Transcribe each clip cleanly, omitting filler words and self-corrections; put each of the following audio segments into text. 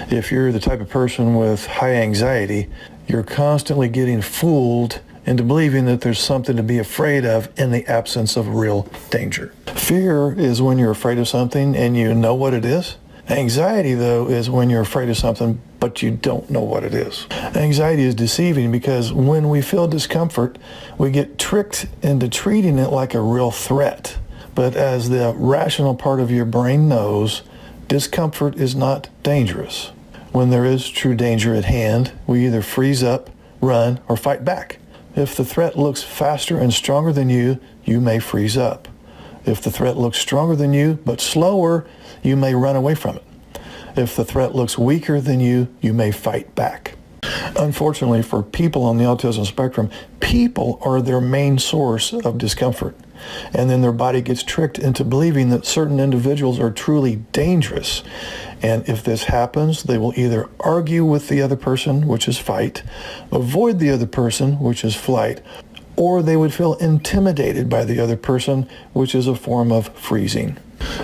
If you're the type of person with high anxiety, you're constantly getting fooled into believing that there's something to be afraid of in the absence of real danger. Fear is when you're afraid of something and you know what it is. Anxiety, though, is when you're afraid of something but you don't know what it is. Anxiety is deceiving because when we feel discomfort, we get tricked into treating it like a real threat. But as the rational part of your brain knows, discomfort is not dangerous. When there is true danger at hand, we either freeze up, run, or fight back. If the threat looks faster and stronger than you, you may freeze up. If the threat looks stronger than you, but slower, you may run away from it. If the threat looks weaker than you, you may fight back. Unfortunately, for people on the autism spectrum, people are their main source of discomfort. And then their body gets tricked into believing that certain individuals are truly dangerous. And if this happens, they will either argue with the other person, which is fight, avoid the other person, which is flight, or they would feel intimidated by the other person, which is a form of freezing.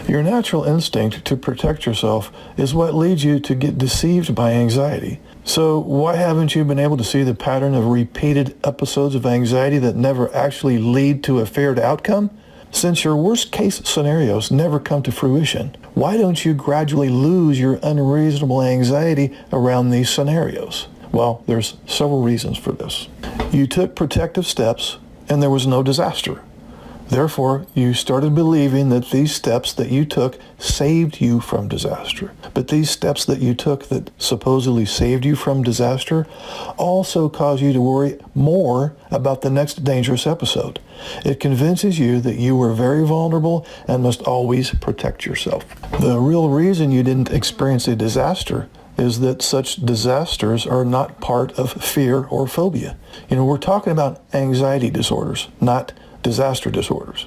Your natural instinct to protect yourself is what leads you to get deceived by anxiety. So why haven't you been able to see the pattern of repeated episodes of anxiety that never actually lead to a feared outcome? Since your worst case scenarios never come to fruition, why don't you gradually lose your unreasonable anxiety around these scenarios? Well, there's several reasons for this. You took protective steps and there was no disaster. Therefore, you started believing that these steps that you took saved you from disaster. But these steps that you took that supposedly saved you from disaster also cause you to worry more about the next dangerous episode. It convinces you that you were very vulnerable and must always protect yourself. The real reason you didn't experience a disaster is that such disasters are not part of fear or phobia. We're talking about anxiety disorders, not disaster disorders.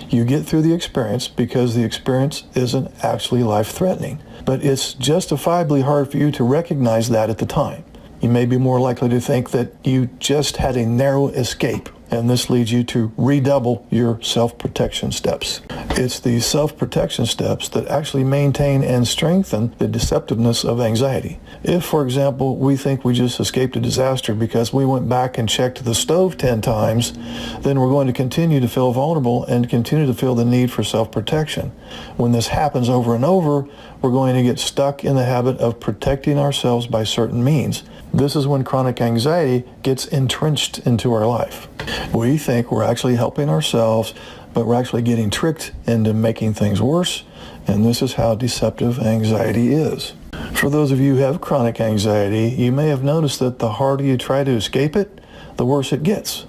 You get through the experience because the experience isn't actually life-threatening, but it's justifiably hard for you to recognize that at the time. You may be more likely to think that you just had a narrow escape, and this leads you to redouble your self-protection steps. It's these self-protection steps that actually maintain and strengthen the deceptiveness of anxiety. If, for example, we think we just escaped a disaster because we went back and checked the stove 10 times, then we're going to continue to feel vulnerable and continue to feel the need for self-protection. When this happens over and over, we're going to get stuck in the habit of protecting ourselves by certain means. This is when chronic anxiety gets entrenched into our life. We think we're actually helping ourselves, but we're actually getting tricked into making things worse, and this is how deceptive anxiety is. For those of you who have chronic anxiety, you may have noticed that the harder you try to escape it, the worse it gets.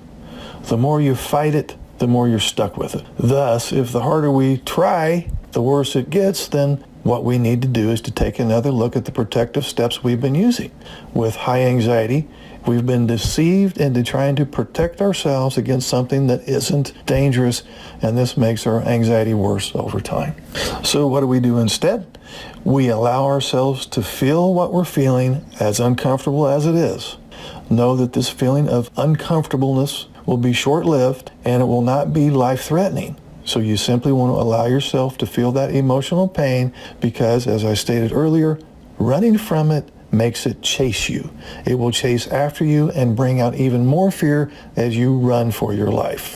The more you fight it, the more you're stuck with it. Thus, if the harder we try, the worse it gets, then what we need to do is to take another look at the protective steps we've been using. With high anxiety, we've been deceived into trying to protect ourselves against something that isn't dangerous, and this makes our anxiety worse over time. So what do we do instead? We allow ourselves to feel what we're feeling, as uncomfortable as it is. Know that this feeling of uncomfortableness will be short-lived and it will not be life-threatening. So you simply want to allow yourself to feel that emotional pain because, as I stated earlier, running from it makes it chase you. It will chase after you and bring out even more fear as you run for your life.